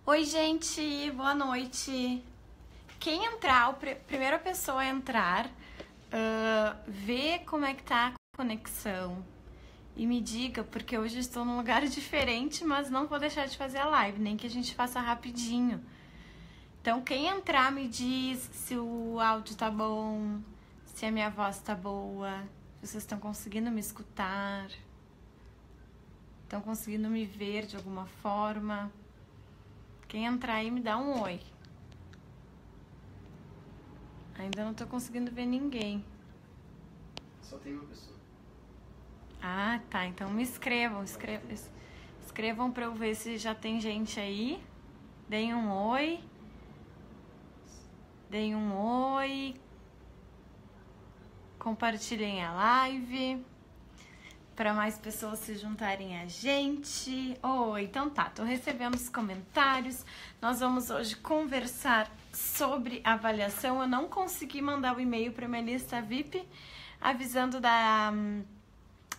Oi, gente, boa noite. Quem entrar, primeira pessoa a entrar, vê como é que tá a conexão e me diga, porque hoje eu estou num lugar diferente, mas não vou deixar de fazer a live, nem que a gente faça rapidinho. Então, quem entrar me diz se o áudio tá bom, se a minha voz tá boa, se vocês estão conseguindo me escutar, estão conseguindo me ver de alguma forma. Quem entrar aí me dá um oi. Ainda não tô conseguindo ver ninguém. Só tem uma pessoa. Ah, tá. Então me escrevam. Escrevam pra eu ver se já tem gente aí. Deem um oi. Deem um oi. Compartilhem a live. Para mais pessoas se juntarem a gente. Oi, então tá, tô recebendo os comentários. Nós vamos hoje conversar sobre avaliação. Eu não consegui mandar o e-mail para minha lista VIP avisando da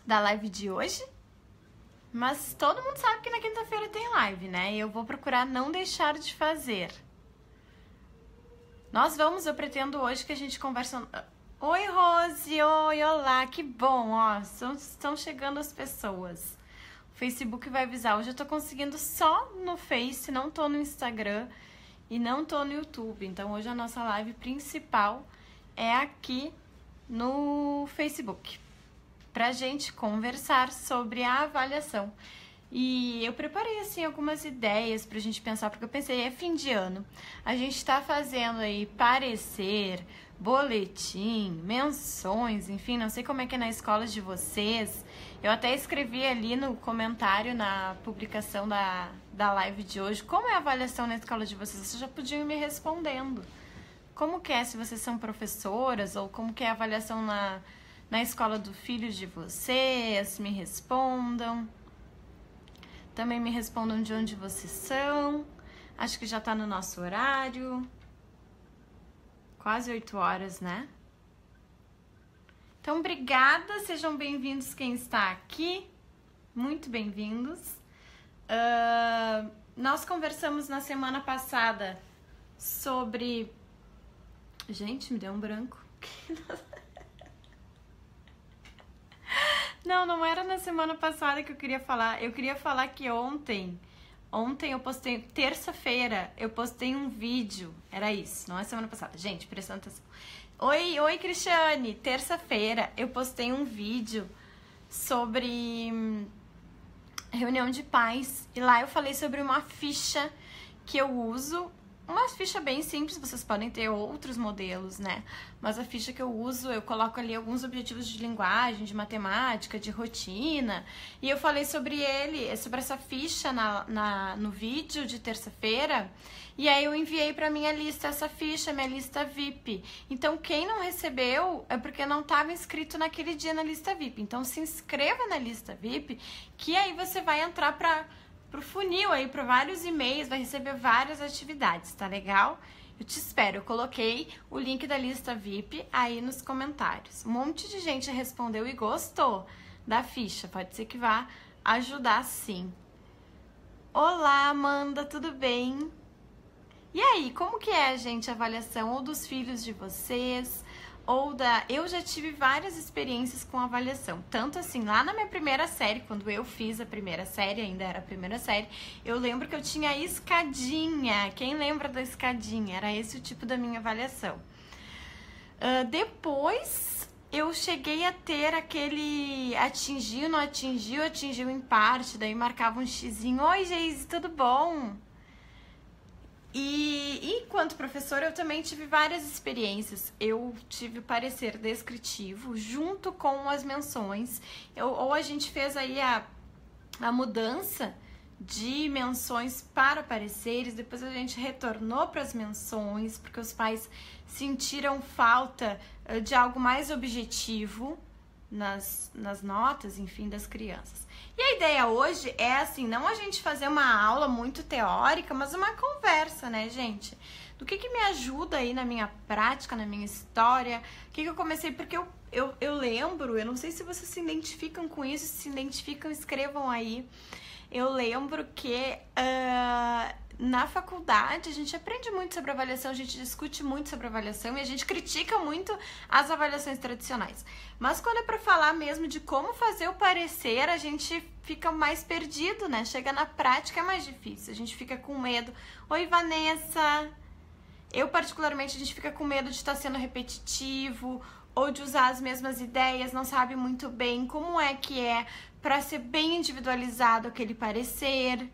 live de hoje. Mas todo mundo sabe que na quinta-feira tem live, né? E eu vou procurar não deixar de fazer. Eu pretendo hoje que a gente converse... Oi, Rose! Oi, olá! Que bom! Ó, estão chegando as pessoas. O Facebook vai avisar. Hoje eu tô conseguindo só no Face, não tô no Instagram e não tô no YouTube. Então, hoje a nossa live principal é aqui no Facebook, pra gente conversar sobre a avaliação. E eu preparei, assim, algumas ideias pra gente pensar, porque eu pensei, é fim de ano. A gente tá fazendo aí parecer... boletim, menções, enfim, não sei como é que é na escola de vocês. Eu até escrevi ali no comentário, na publicação da live de hoje, como é a avaliação na escola de vocês. Vocês já podiam ir me respondendo. Como que é, se vocês são professoras, ou como que é a avaliação na escola do filho de vocês, me respondam. Também me respondam de onde vocês são. Acho que já tá no nosso horário. Quase 8 horas, né? Então, obrigada, sejam bem-vindos quem está aqui, muito bem-vindos. Nós conversamos na semana passada sobre... Gente, me deu um branco. Não era na semana passada que eu queria falar. Eu queria falar que ontem eu postei, terça-feira, eu postei um vídeo. Era isso, não é semana passada. Gente, prestando atenção. Oi, Cristiane. Terça-feira eu postei um vídeo sobre reunião de pais. E lá eu falei sobre uma ficha que eu uso. Uma ficha bem simples, vocês podem ter outros modelos, né? Mas a ficha que eu uso, eu coloco ali alguns objetivos de linguagem, de matemática, de rotina. E eu falei sobre sobre essa ficha no vídeo de terça-feira. E aí eu enviei pra minha lista essa ficha, minha lista VIP. Então quem não recebeu é porque não estava inscrito naquele dia na lista VIP. Então se inscreva na lista VIP, que aí você vai entrar pro funil aí, para vários e-mails, vai receber várias atividades, tá legal? Eu te espero. Eu coloquei o link da lista VIP aí nos comentários. Um monte de gente respondeu e gostou da ficha. Pode ser que vá ajudar, sim. Olá, Amanda, tudo bem? E aí, como que é, gente, a avaliação ou dos filhos de vocês, ou da... Eu já tive várias experiências com avaliação, tanto assim, lá na minha primeira série, quando eu fiz a primeira série, ainda era a primeira série, eu lembro que eu tinha a escadinha. Quem lembra da escadinha? Era esse o tipo da minha avaliação. Depois, eu cheguei a ter aquele atingiu, não atingiu, atingiu em parte, daí marcava um xizinho. Oi, Geise, tudo bom? E enquanto professora, eu também tive várias experiências. Eu tive parecer descritivo junto com as menções. Ou a gente fez aí a mudança de menções para pareceres, depois a gente retornou para as menções, porque os pais sentiram falta de algo mais objetivo nas notas, enfim, das crianças. E a ideia hoje é assim, não a gente fazer uma aula muito teórica, mas uma conversa, né, gente? Do que me ajuda aí na minha prática, na minha história, o que eu comecei, porque eu lembro, eu não sei se vocês se identificam com isso, se identificam, escrevam aí. Eu lembro que na faculdade a gente aprende muito sobre avaliação, a gente discute muito sobre avaliação e a gente critica muito as avaliações tradicionais. Mas quando é para falar mesmo de como fazer o parecer, a gente fica mais perdido, né? Chega na prática é mais difícil, a gente fica com medo. Oi, Vanessa! Eu, particularmente, a gente fica com medo de estar sendo repetitivo ou de usar as mesmas ideias, não sabe muito bem como é que é para ser bem individualizado aquele parecer.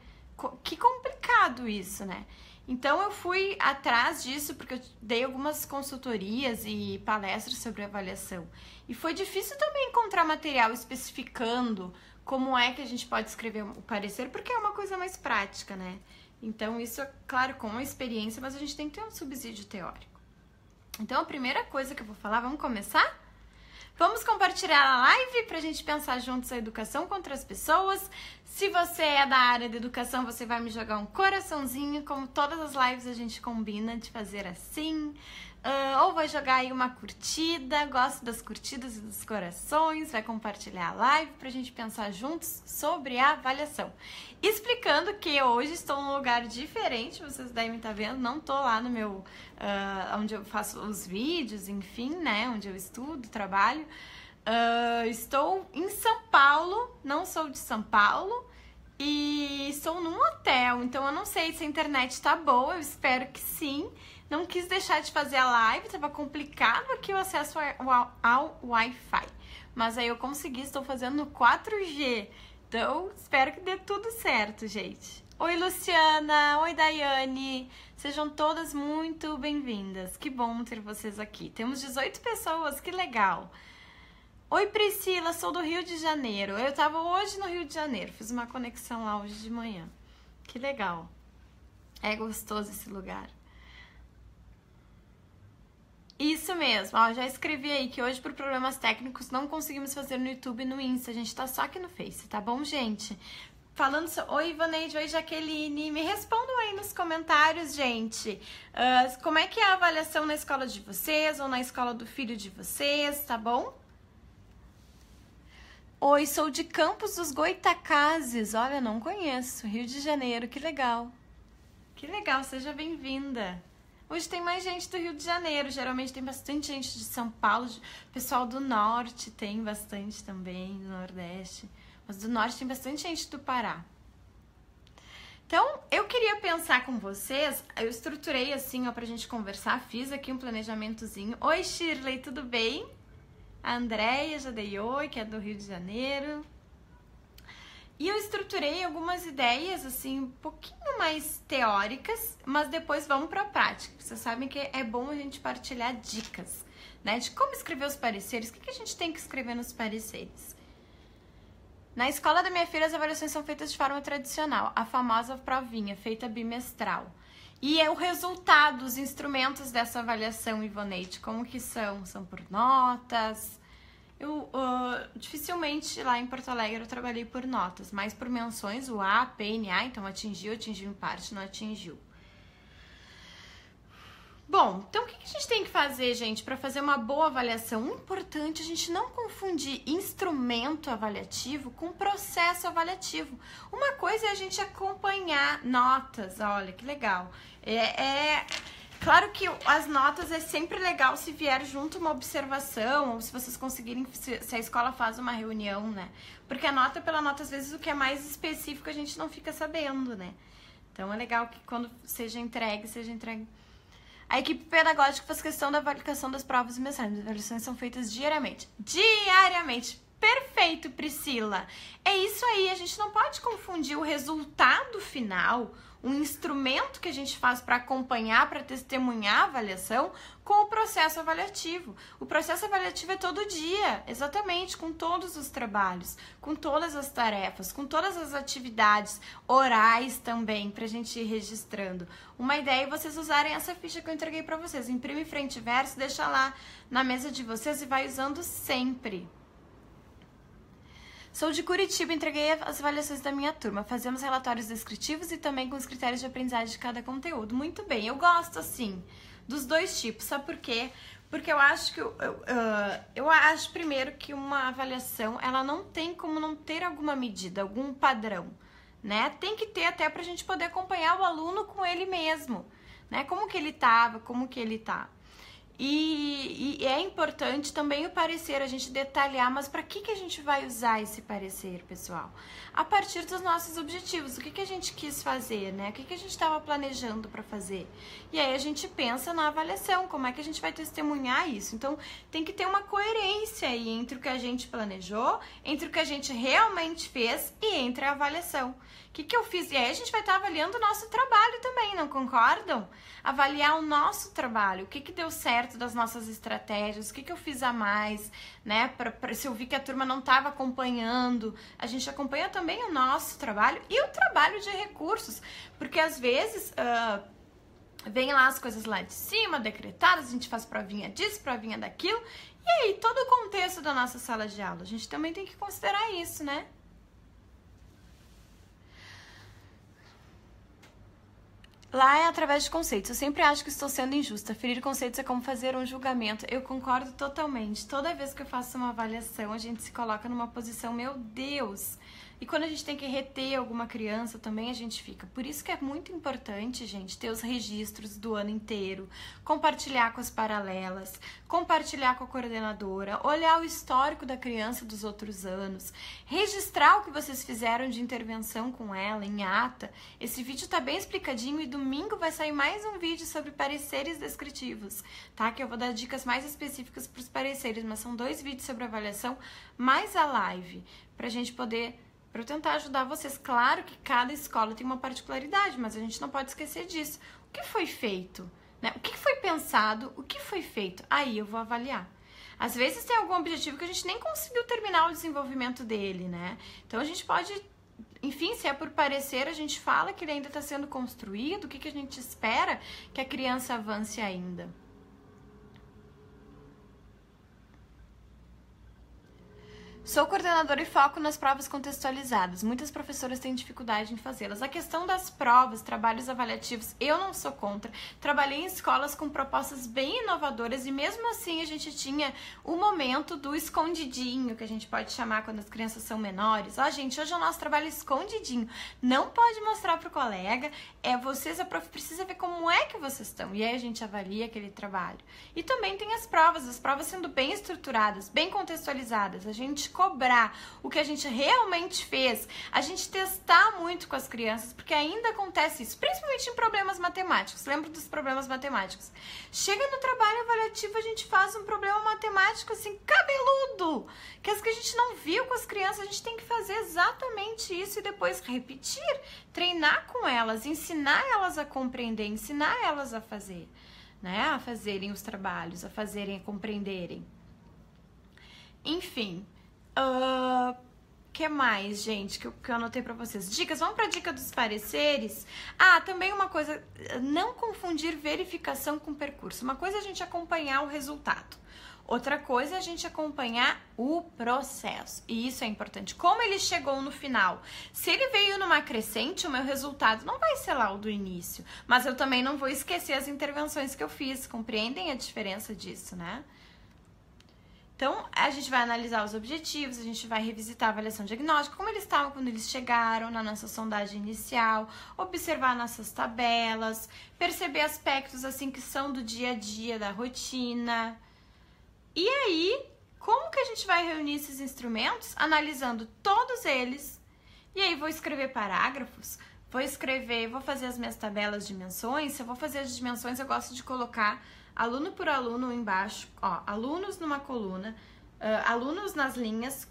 Que complicado isso, né? Então eu fui atrás disso porque eu dei algumas consultorias e palestras sobre avaliação. E foi difícil também encontrar material especificando como é que a gente pode escrever o parecer, porque é uma coisa mais prática, né? Então isso é claro com a experiência, mas a gente tem que ter um subsídio teórico. Então a primeira coisa que eu vou falar, vamos começar? Vamos compartilhar a live para a gente pensar juntos a educação com outras pessoas. Se você é da área de educação, você vai me jogar um coraçãozinho, como todas as lives a gente combina de fazer assim. Ou vai jogar aí uma curtida, gosto das curtidas e dos corações, vai compartilhar a live para a gente pensar juntos sobre a avaliação. Explicando que hoje estou num lugar diferente, vocês devem estar vendo, não estou lá no meu, onde eu faço os vídeos, enfim, né, onde eu estudo, trabalho. Estou em São Paulo, não sou de São Paulo e estou num hotel, então eu não sei se a internet tá boa, eu espero que sim. Não quis deixar de fazer a live, estava complicado aqui o acesso ao Wi-Fi, mas aí eu consegui, estou fazendo no 4G, então espero que dê tudo certo, gente. Oi, Luciana, oi, Daiane, sejam todas muito bem-vindas, que bom ter vocês aqui. Temos 18 pessoas, que legal. Oi, Priscila, sou do Rio de Janeiro. Eu estava hoje no Rio de Janeiro, fiz uma conexão lá hoje de manhã. Que legal. É gostoso esse lugar. Isso mesmo, ó, já escrevi aí que hoje por problemas técnicos não conseguimos fazer no YouTube e no Insta, a gente tá só aqui no Face, tá bom, gente? Falando sobre... Oi, Ivaneide, oi, Jaqueline, me respondam aí nos comentários, gente, como é que é a avaliação na escola de vocês ou na escola do filho de vocês, tá bom? Oi, sou de Campos dos Goitacazes. Olha, não conheço. Rio de Janeiro, que legal. Que legal, seja bem-vinda. Hoje tem mais gente do Rio de Janeiro. Geralmente tem bastante gente de São Paulo. Pessoal do Norte tem bastante também, do Nordeste. Mas do Norte tem bastante gente do Pará. Então, eu queria pensar com vocês. Eu estruturei assim, ó, pra gente conversar. Fiz aqui um planejamentozinho. Oi, Shirley, tudo bem? A Andréia, já dei oi, que é do Rio de Janeiro. E eu estruturei algumas ideias, assim, um pouquinho mais teóricas, mas depois vamos para a prática. Vocês sabem que é bom a gente partilhar dicas, né? De como escrever os pareceres, o que a gente tem que escrever nos pareceres. Na escola da minha filha, as avaliações são feitas de forma tradicional, a famosa provinha, feita bimestral. E é o resultado, os instrumentos dessa avaliação, Ivoneide, como que são? São por notas. Eu dificilmente lá em Porto Alegre eu trabalhei por notas, mas por menções, o A, P, N, A, então atingiu em parte, não atingiu. Bom, então o que a gente tem que fazer, gente, para fazer uma boa avaliação? O importante é a gente não confundir instrumento avaliativo com processo avaliativo. Uma coisa é a gente acompanhar notas, olha que legal. Claro que as notas é sempre legal se vier junto uma observação, ou se vocês conseguirem, se a escola faz uma reunião, né? Porque a nota pela nota, às vezes, o que é mais específico a gente não fica sabendo, né? Então é legal que quando seja entregue. A equipe pedagógica faz questão da avaliação das provas e mensagens. As avaliações são feitas diariamente. Diariamente! Perfeito, Priscila! É isso aí, a gente não pode confundir o resultado final, um instrumento que a gente faz para acompanhar, para testemunhar a avaliação, com o processo avaliativo. O processo avaliativo é todo dia, exatamente, com todos os trabalhos, com todas as tarefas, com todas as atividades orais também, para a gente ir registrando. Uma ideia é vocês usarem essa ficha que eu entreguei para vocês. Imprime frente e verso, deixa lá na mesa de vocês e vai usando sempre. Sou de Curitiba, entreguei as avaliações da minha turma. Fazemos relatórios descritivos e também com os critérios de aprendizagem de cada conteúdo. Muito bem, eu gosto assim dos dois tipos. Sabe por quê? Porque eu acho que eu acho primeiro que uma avaliação ela não tem como não ter alguma medida, algum padrão, né? Tem que ter até pra gente poder acompanhar o aluno com ele mesmo, né? Como que ele tava, como que ele tá. E é importante também o parecer, a gente detalhar, mas para que a gente vai usar esse parecer, pessoal? A partir dos nossos objetivos, o que a gente quis fazer, né? O que a gente estava planejando para fazer? E aí a gente pensa na avaliação, como é que a gente vai testemunhar isso? Então, tem que ter uma coerência aí entre o que a gente planejou, entre o que a gente realmente fez e entre a avaliação. O que eu fiz? E aí a gente vai estar avaliando o nosso trabalho também, não concordam? Avaliar o nosso trabalho, o que deu certo das nossas estratégias, o que eu fiz a mais, né? Se eu vi que a turma não estava acompanhando, a gente acompanha também o nosso trabalho e o trabalho de recursos, porque às vezes vem lá as coisas lá de cima, decretadas, a gente faz provinha disso, provinha daquilo, e aí todo o contexto da nossa sala de aula, a gente também tem que considerar isso, né? Lá é através de conceitos. Eu sempre acho que estou sendo injusta. Ferir conceitos é como fazer um julgamento. Eu concordo totalmente. Toda vez que eu faço uma avaliação, a gente se coloca numa posição, meu Deus. E quando a gente tem que reter alguma criança, também a gente fica. Por isso que é muito importante, gente, ter os registros do ano inteiro, compartilhar com as paralelas, compartilhar com a coordenadora, olhar o histórico da criança dos outros anos, registrar o que vocês fizeram de intervenção com ela em ata. Esse vídeo tá bem explicadinho e domingo vai sair mais um vídeo sobre pareceres descritivos, tá? Que eu vou dar dicas mais específicas para os pareceres, mas são 2 vídeos sobre avaliação, mais a live, pra gente poder... para eu tentar ajudar vocês. Claro que cada escola tem uma particularidade, mas a gente não pode esquecer disso. O que foi feito? Né? O que foi pensado? O que foi feito? Aí eu vou avaliar. Às vezes tem algum objetivo que a gente nem conseguiu terminar o desenvolvimento dele, né? Então a gente pode, enfim, se é por parecer, a gente fala que ele ainda está sendo construído, o que a gente espera que a criança avance ainda. Sou coordenadora e foco nas provas contextualizadas. Muitas professoras têm dificuldade em fazê-las. A questão das provas, trabalhos avaliativos, eu não sou contra. Trabalhei em escolas com propostas bem inovadoras e mesmo assim a gente tinha o momento do escondidinho, que a gente pode chamar quando as crianças são menores. Ó, gente, hoje é o nosso trabalho escondidinho. Não pode mostrar pro colega, vocês, a prof, precisa ver como é que vocês estão. E aí a gente avalia aquele trabalho. E também tem as provas sendo bem estruturadas, bem contextualizadas. A gente cobrar o que a gente realmente fez, a gente testar muito com as crianças, porque ainda acontece isso, principalmente em problemas matemáticos. Lembra dos problemas matemáticos? Chega no trabalho avaliativo, a gente faz um problema matemático assim, cabeludo, que as que a gente não viu com as crianças, a gente tem que fazer exatamente isso e depois repetir, treinar com elas, ensinar elas a compreender, ensinar elas a fazer, né? A fazerem os trabalhos, a fazerem, a compreenderem. Enfim, que mais, gente, que eu anotei pra vocês? Dicas, vamos pra dica dos pareceres? Ah, também uma coisa, não confundir verificação com percurso. Uma coisa é a gente acompanhar o resultado. Outra coisa é a gente acompanhar o processo. E isso é importante. Como ele chegou no final? Se ele veio numa crescente, o meu resultado não vai ser lá o do início. Mas eu também não vou esquecer as intervenções que eu fiz. Compreendem a diferença disso, né? Então, a gente vai analisar os objetivos, a gente vai revisitar a avaliação diagnóstica, como eles estavam quando eles chegaram na nossa sondagem inicial, observar nossas tabelas, perceber aspectos assim que são do dia a dia, da rotina. E aí, como que a gente vai reunir esses instrumentos? Analisando todos eles. E aí, vou escrever parágrafos, vou fazer as minhas tabelas de dimensões. Se eu vou fazer as dimensões, eu gosto de colocar aluno por aluno embaixo, ó, alunos numa coluna, alunos nas linhas,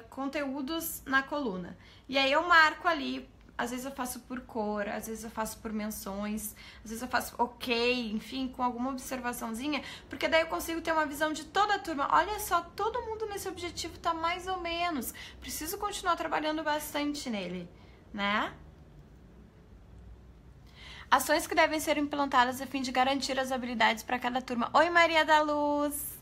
conteúdos na coluna. E aí eu marco ali, às vezes eu faço por cor, às vezes eu faço por menções, às vezes eu faço ok, enfim, com alguma observaçãozinha, porque daí eu consigo ter uma visão de toda a turma. Olha só, todo mundo nesse objetivo tá mais ou menos. Preciso continuar trabalhando bastante nele, né? Ações que devem ser implantadas a fim de garantir as habilidades para cada turma. Oi, Maria da Luz!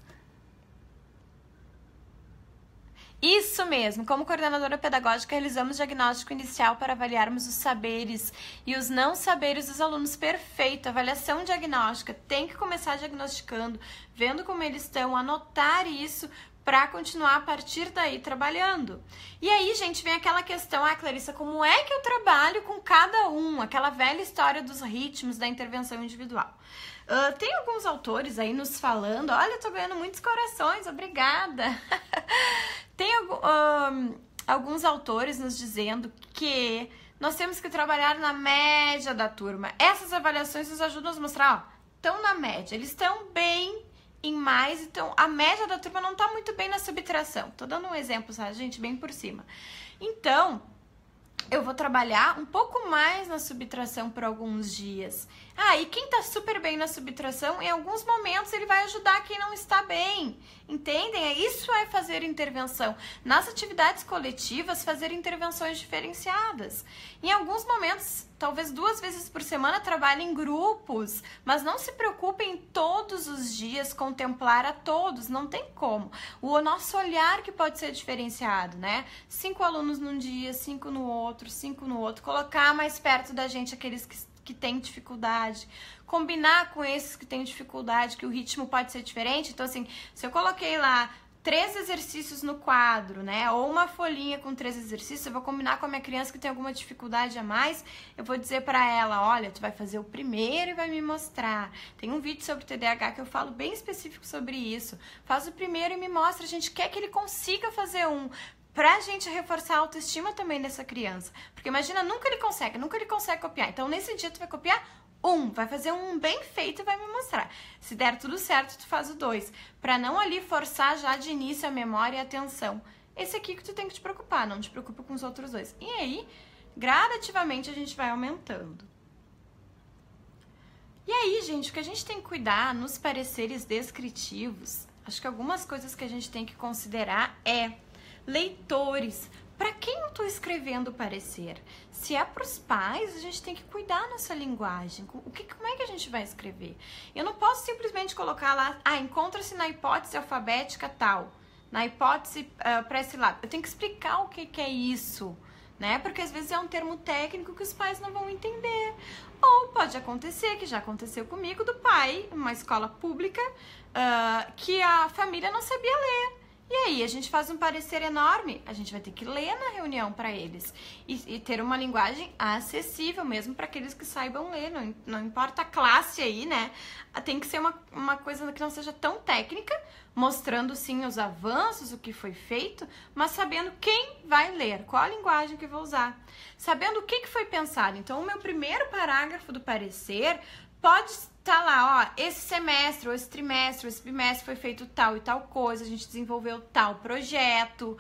Isso mesmo, como coordenadora pedagógica, realizamos diagnóstico inicial para avaliarmos os saberes e os não saberes dos alunos. Perfeito, avaliação diagnóstica, tem que começar diagnosticando, vendo como eles estão, anotar isso, para continuar a partir daí trabalhando. E aí, gente, vem aquela questão, Clarissa, como é que eu trabalho com cada um? Aquela velha história dos ritmos da intervenção individual. Tem alguns autores aí nos falando, olha, eu tô ganhando muitos corações, obrigada. Tem alguns autores nos dizendo que nós temos que trabalhar na média da turma. Essas avaliações nos ajudam a mostrar, estão na média, eles estão bem em mais, então a média da turma não está muito bem na subtração. Tô dando um exemplo, sabe, gente, bem por cima. Então, eu vou trabalhar um pouco mais na subtração por alguns dias. E quem tá super bem na subtração, em alguns momentos ele vai ajudar quem não está bem. Entendem? Isso é fazer intervenção. Nas atividades coletivas, fazer intervenções diferenciadas. Em alguns momentos, talvez 2 vezes por semana, trabalhem em grupos, mas não se preocupem todos os dias contemplar a todos, não tem como. O nosso olhar que pode ser diferenciado, né? 5 alunos num dia, 5 no outro, 5 no outro, colocar mais perto da gente aqueles que têm dificuldade, combinar com esses que têm dificuldade, que o ritmo pode ser diferente. Então, assim, se eu coloquei lá 3 exercícios no quadro, né, ou uma folhinha com 3 exercícios, eu vou combinar com a minha criança que tem alguma dificuldade a mais, eu vou dizer pra ela, olha, tu vai fazer o primeiro e vai me mostrar. Tem um vídeo sobre TDAH que eu falo bem específico sobre isso. Faz o primeiro e me mostra, a gente quer que ele consiga fazer pra gente reforçar a autoestima também dessa criança. Porque imagina, nunca ele consegue copiar. Então, nesse dia, tu vai copiar vai fazer um bem feito e vai me mostrar. Se der tudo certo, tu faz o 2. Pra não ali forçar já de início a memória e a atenção. Esse aqui que tu tem que te preocupar, não te preocupa com os outros 2. E aí, gradativamente, a gente vai aumentando. E aí, gente, o que a gente tem que cuidar nos pareceres descritivos, acho que algumas coisas que a gente tem que considerar leitores. Para quem eu estou escrevendo o parecer? Se é para os pais, a gente tem que cuidar nossa linguagem. Como é que a gente vai escrever? Eu não posso simplesmente colocar lá, encontra-se na hipótese alfabética tal, na hipótese para esse lado. Eu tenho que explicar o que é isso, né? Porque às vezes é um termo técnico que os pais não vão entender. Ou pode acontecer, que já aconteceu comigo, do pai, uma escola pública, que a família não sabia ler. E aí, a gente faz um parecer enorme, a gente vai ter que ler na reunião para eles e ter uma linguagem acessível mesmo para aqueles que saibam ler, não importa a classe aí, né? Tem que ser uma coisa que não seja tão técnica, mostrando sim os avanços, o que foi feito, mas sabendo quem vai ler, qual a linguagem que eu vou usar, sabendo o que foi pensado. Então, o meu primeiro parágrafo do parecer pode estar lá, esse semestre, ou esse trimestre, ou esse bimestre foi feito tal e tal coisa, a gente desenvolveu tal projeto,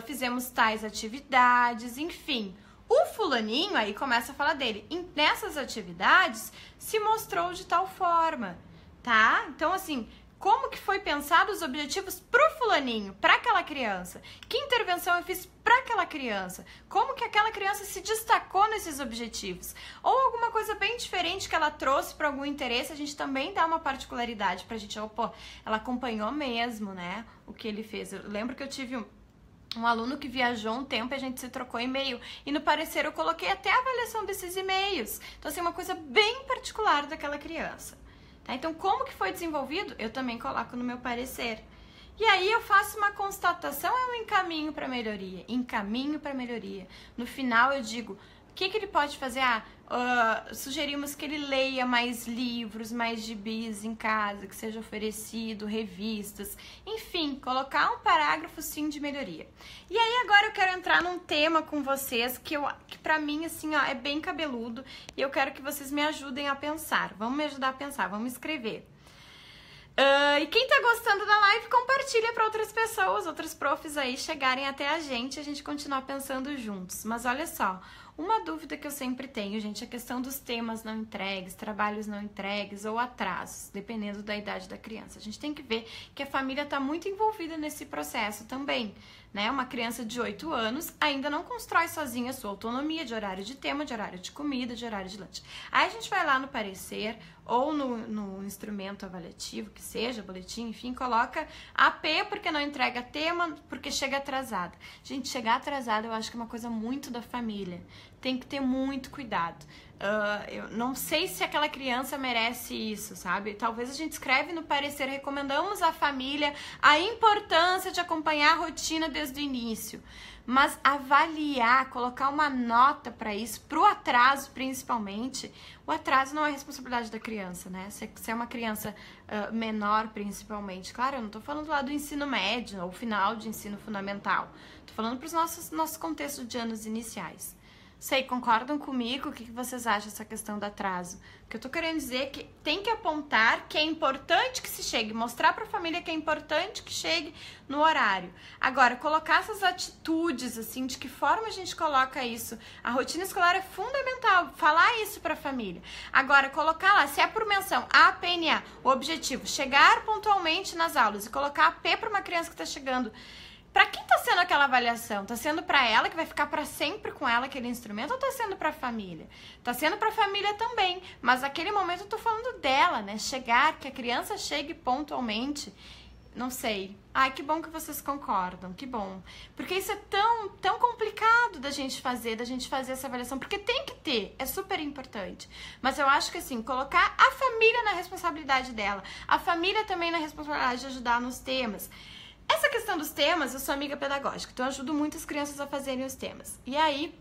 fizemos tais atividades, enfim. O fulaninho aí começa a falar dele. Nessas atividades se mostrou de tal forma, tá? Então, assim, como que foi pensado os objetivos pro fulaninho, para aquela criança? Que intervenção eu fiz para aquela criança? Como que aquela criança se destacou nesses objetivos? Ou alguma coisa bem diferente que ela trouxe para algum interesse, a gente também dá uma particularidade pra gente, ela acompanhou mesmo, né, o que ele fez. Eu lembro que eu tive um aluno que viajou um tempo e a gente se trocou e-mail. E no parecer eu coloquei até a avaliação desses e-mails. Então, assim, uma coisa bem particular daquela criança. Tá? Então, como que foi desenvolvido? Eu também coloco no meu parecer. E aí eu faço uma constatação, eu encaminho para melhoria. Encaminho para melhoria. No final eu digo, o que ele pode fazer? Sugerimos que ele leia mais livros, mais gibis em casa, que seja oferecido, revistas. Enfim, colocar um parágrafo sim de melhoria. E aí agora eu quero entrar num tema com vocês que pra mim assim, é bem cabeludo. E eu quero que vocês me ajudem a pensar. Vamos me ajudar a pensar, vamos escrever. E quem tá gostando da live, compartilha para outras pessoas, outros profs aí chegarem até a gente continuar pensando juntos. Mas olha só, uma dúvida que eu sempre tenho, gente, a questão dos temas não entregues, trabalhos não entregues ou atrasos, dependendo da idade da criança. A gente tem que ver que a família tá muito envolvida nesse processo também, né? Uma criança de 8 anos ainda não constrói sozinha a sua autonomia de horário de tema, de horário de comida, de horário de lanche. Aí a gente vai lá no parecer ou no instrumento avaliativo, que seja, boletim, enfim, coloca AP porque não entrega tema, porque chega atrasada. Gente, chegar atrasada eu acho que é uma coisa muito da família. tem que ter muito cuidado. Eu não sei se aquela criança merece isso, sabe? Talvez a gente escreve no parecer, recomendamos à família a importância de acompanhar a rotina desde o início. Mas avaliar, colocar uma nota para isso, pro atraso principalmente, o atraso não é responsabilidade da criança, né? Se é uma criança menor principalmente, claro, eu não tô falando lá do ensino médio ou final de ensino fundamental, tô falando pros nossos contextos de anos iniciais. Sei, concordam comigo? O que vocês acham dessa questão do atraso? O que eu tô querendo dizer é que tem que apontar que é importante que se chegue, mostrar pra família que é importante que chegue no horário. Agora, colocar essas atitudes, assim, de que forma a gente coloca isso? A rotina escolar é fundamental, falar isso pra família. Agora, colocar lá, se é por menção, a PNA, o objetivo, chegar pontualmente nas aulas e colocar a P pra uma criança que tá chegando. Pra quem tá sendo aquela avaliação? Tá sendo pra ela, que vai ficar pra sempre com ela aquele instrumento, ou tá sendo pra família? Tá sendo pra família também, mas naquele momento eu tô falando dela, né? Chegar, que a criança chegue pontualmente, não sei. Ai, que bom que vocês concordam, que bom. Porque isso é tão complicado da gente fazer essa avaliação, porque tem que ter, é super importante. Mas eu acho que assim, colocar a família na responsabilidade dela, a família também na responsabilidade de ajudar nos temas. Essa questão dos temas, eu sou amiga pedagógica, então eu ajudo muitas crianças a fazerem os temas. E aí,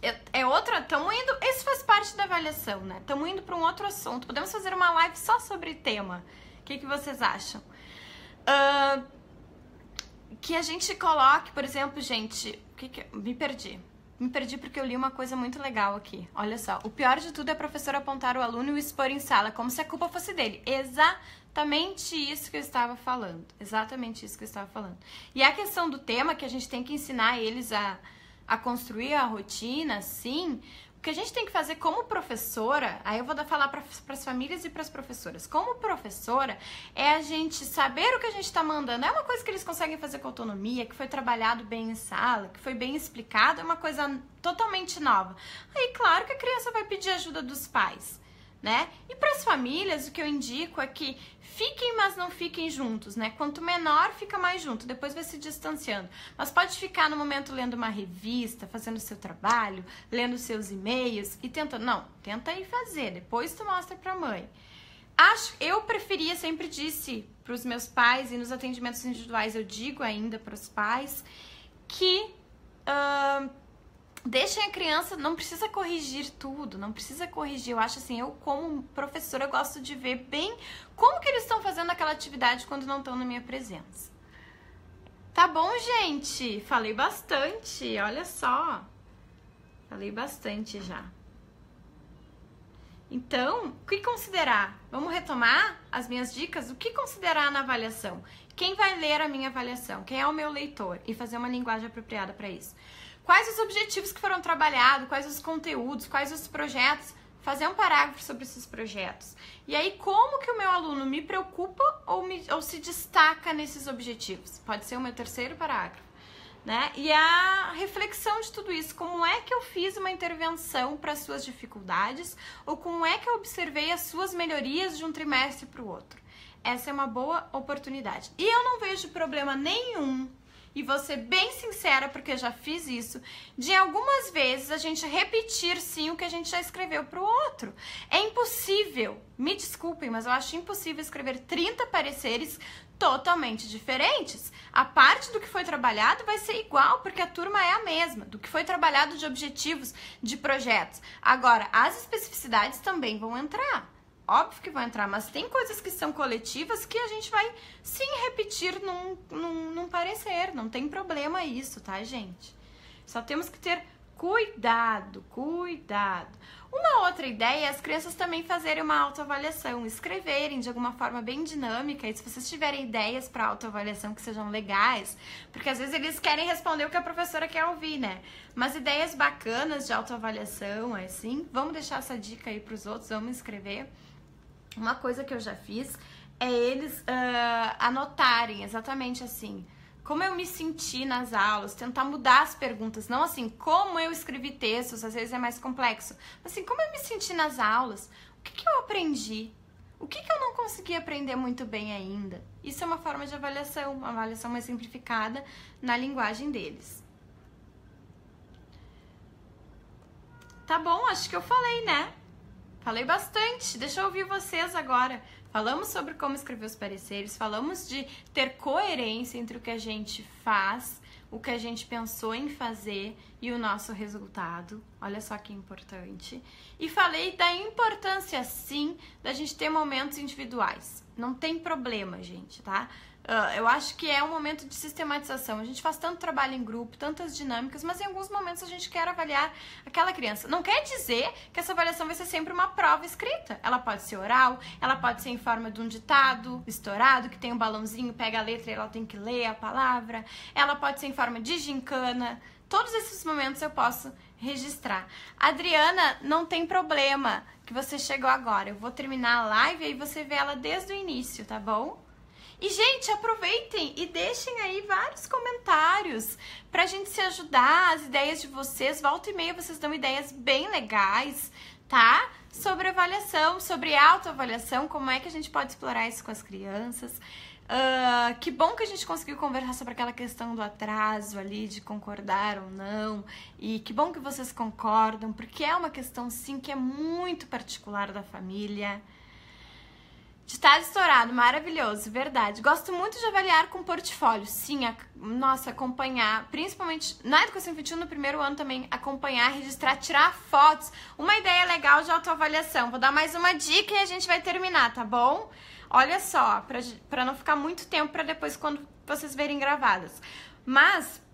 isso faz parte da avaliação, né? Estamos indo para um outro assunto. Podemos fazer uma live só sobre tema. O que vocês acham? Que a gente coloque, por exemplo, gente... Me perdi. Me perdi porque eu li uma coisa muito legal aqui. Olha só. O pior de tudo é a professora apontar o aluno e o expor em sala, como se a culpa fosse dele. Exatamente isso que eu estava falando. Exatamente isso que eu estava falando. E a questão do tema, que a gente tem que ensinar eles a construir a rotina, sim. O que a gente tem que fazer como professora, aí eu vou falar para as famílias e para as professoras. Como professora, é a gente saber o que a gente está mandando. É uma coisa que eles conseguem fazer com autonomia, que foi trabalhado bem em sala, que foi bem explicado, é uma coisa totalmente nova. Aí, claro que a criança vai pedir ajuda dos pais, né? E para as famílias, o que eu indico é que fiquem, mas não fiquem juntos, né? Quanto menor, fica mais junto, depois vai se distanciando. Mas pode ficar no momento lendo uma revista, fazendo o seu trabalho, lendo seus e-mails e tentando. Não, tenta aí fazer, depois tu mostra pra mãe. Eu preferia, sempre disse pros meus pais e nos atendimentos individuais eu digo ainda pros pais que... deixem a criança, não precisa corrigir tudo, não precisa corrigir. Eu acho assim, eu como professora, eu gosto de ver bem como que eles estão fazendo aquela atividade quando não estão na minha presença. Tá bom, gente? Falei bastante, olha só. Falei bastante já. Então, o que considerar? Vamos retomar as minhas dicas? O que considerar na avaliação? Quem vai ler a minha avaliação? Quem é o meu leitor? E fazer uma linguagem apropriada para isso. Quais os objetivos que foram trabalhados, quais os conteúdos, quais os projetos, fazer um parágrafo sobre esses projetos. E aí, como que o meu aluno me preocupa ou se destaca nesses objetivos? Pode ser o meu terceiro parágrafo, né? E a reflexão de tudo isso, como é que eu fiz uma intervenção para as suas dificuldades ou como é que eu observei as suas melhorias de um trimestre para o outro. Essa é uma boa oportunidade. E eu não vejo problema nenhum, e vou ser bem sincera, porque eu já fiz isso, de algumas vezes a gente repetir sim o que a gente já escreveu para o outro. É impossível, me desculpem, mas eu acho impossível escrever 30 pareceres totalmente diferentes. A parte do que foi trabalhado vai ser igual, porque a turma é a mesma, do que foi trabalhado de objetivos, de projetos. Agora, as especificidades também vão entrar. Óbvio que vão entrar, mas tem coisas que são coletivas que a gente vai sim repetir num parecer. Não tem problema isso, tá, gente? Só temos que ter cuidado, cuidado. Uma outra ideia é as crianças também fazerem uma autoavaliação, escreverem de alguma forma bem dinâmica. E se vocês tiverem ideias para autoavaliação que sejam legais, porque às vezes eles querem responder o que a professora quer ouvir, né? Mas ideias bacanas de autoavaliação, assim, vamos deixar essa dica aí para os outros, vamos escrever. Uma coisa que eu já fiz é eles anotarem exatamente assim, como eu me senti nas aulas, tentar mudar as perguntas, não assim, como eu escrevi textos, às vezes é mais complexo, mas assim, como eu me senti nas aulas, o que eu aprendi, o que eu não consegui aprender muito bem ainda. Isso é uma forma de avaliação, uma avaliação mais simplificada na linguagem deles. Tá bom, acho que eu falei, né? Falei bastante. Deixa eu ouvir vocês agora. Falamos sobre como escrever os pareceres, falamos de ter coerência entre o que a gente faz, o que a gente pensou em fazer e o nosso resultado. Olha só que importante. E falei da importância, sim, da gente ter momentos individuais. Não tem problema, gente, tá? Eu acho que é um momento de sistematização. A gente faz tanto trabalho em grupo, tantas dinâmicas, mas em alguns momentos a gente quer avaliar aquela criança. Não quer dizer que essa avaliação vai ser sempre uma prova escrita. Ela pode ser oral, ela pode ser em forma de um ditado estourado, que tem um balãozinho, pega a letra e ela tem que ler a palavra. Ela pode ser em forma de gincana. Todos esses momentos eu posso registrar. Adriana, não tem problema que você chegou agora. Eu vou terminar a live e aí você vê ela desde o início, tá bom? E, gente, aproveitem e deixem aí vários comentários pra gente se ajudar, as ideias de vocês. Volta e meia vocês dão ideias bem legais, tá? Sobre avaliação, sobre autoavaliação, como é que a gente pode explorar isso com as crianças. Que bom que a gente conseguiu conversar sobre aquela questão do atraso ali, de concordar ou não. E que bom que vocês concordam, porque é uma questão, sim, que é muito particular da família. Ditado estourado, maravilhoso, verdade. Gosto muito de avaliar com portfólio. Sim, nossa, acompanhar, principalmente na educação infantil, no primeiro ano também, acompanhar, registrar, tirar fotos. Uma ideia legal de autoavaliação. Vou dar mais uma dica e a gente vai terminar, tá bom? Olha só, pra não ficar muito tempo pra depois quando vocês verem gravadas. Mas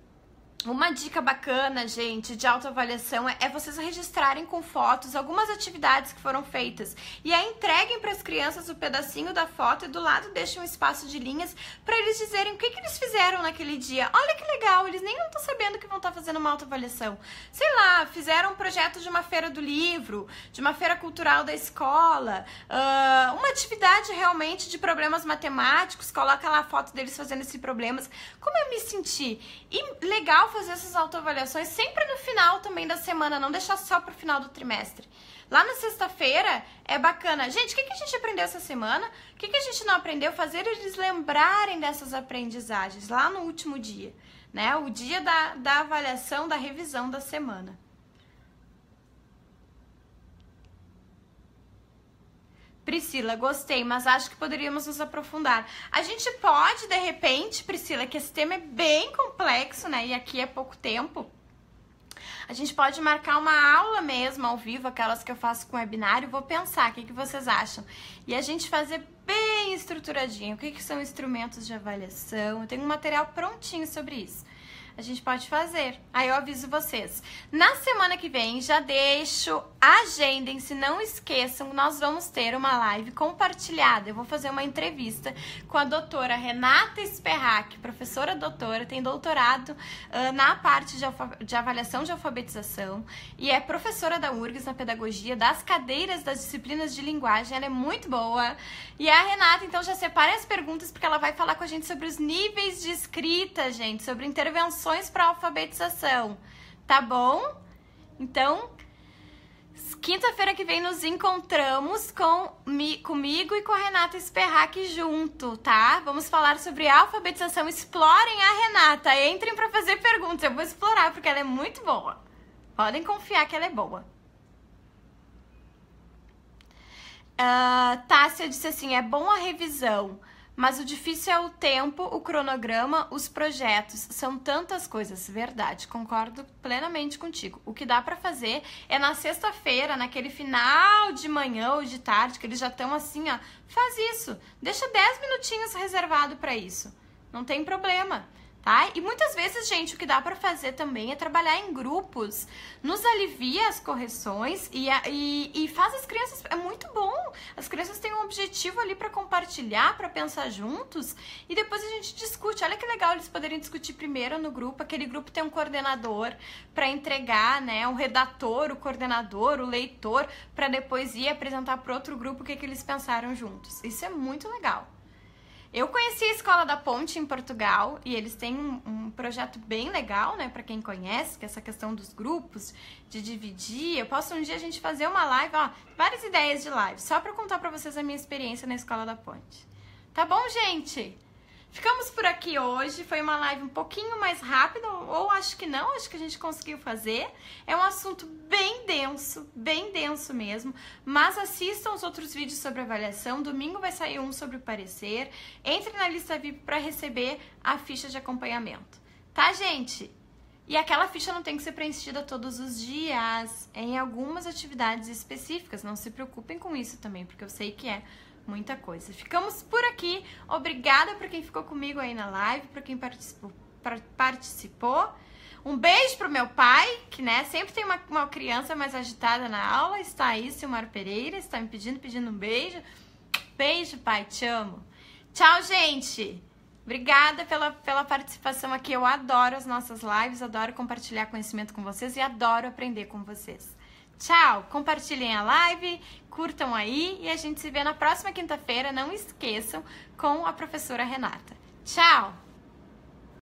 uma dica bacana, gente, de autoavaliação é vocês registrarem com fotos algumas atividades que foram feitas. E aí entreguem para as crianças o pedacinho da foto e do lado deixem um espaço de linhas para eles dizerem o que eles fizeram naquele dia. Olha que legal, eles nem não estão sabendo que vão estar fazendo uma autoavaliação. Sei lá, fizeram um projeto de uma feira do livro, de uma feira cultural da escola, uma atividade realmente de problemas matemáticos, coloca lá a foto deles fazendo esses problemas. Como eu me senti? E legal fazer essas autoavaliações sempre no final também da semana, não deixar só pro final do trimestre. Lá na sexta-feira é bacana. Gente, o que a gente aprendeu essa semana? O que a gente não aprendeu? Fazer eles lembrarem dessas aprendizagens lá no último dia, né? O dia da avaliação, da revisão da semana. Priscila, gostei, mas acho que poderíamos nos aprofundar. A gente pode, de repente, Priscila, que esse tema é bem complexo, né? E aqui é pouco tempo. A gente pode marcar uma aula mesmo, ao vivo, aquelas que eu faço com webinário. Vou pensar, o que vocês acham? E a gente fazer bem estruturadinho. O que são instrumentos de avaliação? Eu tenho um material prontinho sobre isso. A gente pode fazer. Aí eu aviso vocês. Na semana que vem, já deixo, agendem-se, não esqueçam, nós vamos ter uma live compartilhada. Eu vou fazer uma entrevista com a doutora Renata Sperrack, professora doutora, tem doutorado na parte de avaliação de alfabetização e é professora da URGS na pedagogia, das cadeiras das disciplinas de linguagem, ela é muito boa. E a Renata, então, já separa as perguntas, porque ela vai falar com a gente sobre os níveis de escrita, gente, sobre intervenções para alfabetização, tá bom? Então, quinta-feira que vem nos encontramos comigo e com a Renata Sperrack junto, tá? Vamos falar sobre alfabetização. Explorem a Renata, entrem para fazer perguntas. Eu vou explorar porque ela é muito boa. Podem confiar que ela é boa. Tássia disse assim, é bom a revisão, mas o difícil é o tempo, o cronograma, os projetos. São tantas coisas. Verdade, concordo plenamente contigo. O que dá pra fazer é na sexta-feira, naquele final de manhã ou de tarde, que eles já estão assim, ó. Faz isso. Deixa 10 minutinhos reservado pra isso. Não tem problema. Tá? E muitas vezes, gente, o que dá pra fazer também é trabalhar em grupos. Nos alivia as correções e faz as crianças... É muito bom. As crianças têm um objetivo ali pra compartilhar, pra pensar juntos. E depois a gente discute. Olha que legal eles poderem discutir primeiro no grupo. Aquele grupo tem um coordenador pra entregar, né? Um redator, o coordenador, o leitor, pra depois ir apresentar pro outro grupo o que eles pensaram juntos. Isso é muito legal. Eu conheci a Escola da Ponte em Portugal e eles têm um projeto bem legal, né, pra quem conhece, que é essa questão dos grupos, de dividir. Eu posso um dia a gente fazer uma live, ó, várias ideias de live, só pra contar pra vocês a minha experiência na Escola da Ponte. Tá bom, gente? Ficamos por aqui hoje, foi uma live um pouquinho mais rápida, ou acho que não, acho que a gente conseguiu fazer. É um assunto bem denso mesmo, mas assistam os outros vídeos sobre avaliação. Domingo vai sair um sobre o parecer. Entre na lista VIP para receber a ficha de acompanhamento. Tá, gente? E aquela ficha não tem que ser preenchida todos os dias, em algumas atividades específicas. Não se preocupem com isso também, porque eu sei que é muita coisa. Ficamos por aqui. Obrigada por quem ficou comigo aí na live, por quem participou. Um beijo pro meu pai, que né, sempre tem uma criança mais agitada na aula. Está aí, Silmar Pereira, está me pedindo um beijo. Beijo, pai, te amo. Tchau, gente. Obrigada pela participação aqui. Eu adoro as nossas lives, adoro compartilhar conhecimento com vocês e adoro aprender com vocês. Tchau! Compartilhem a live, curtam aí e a gente se vê na próxima quinta-feira. Não esqueçam, com a professora Renata. Tchau!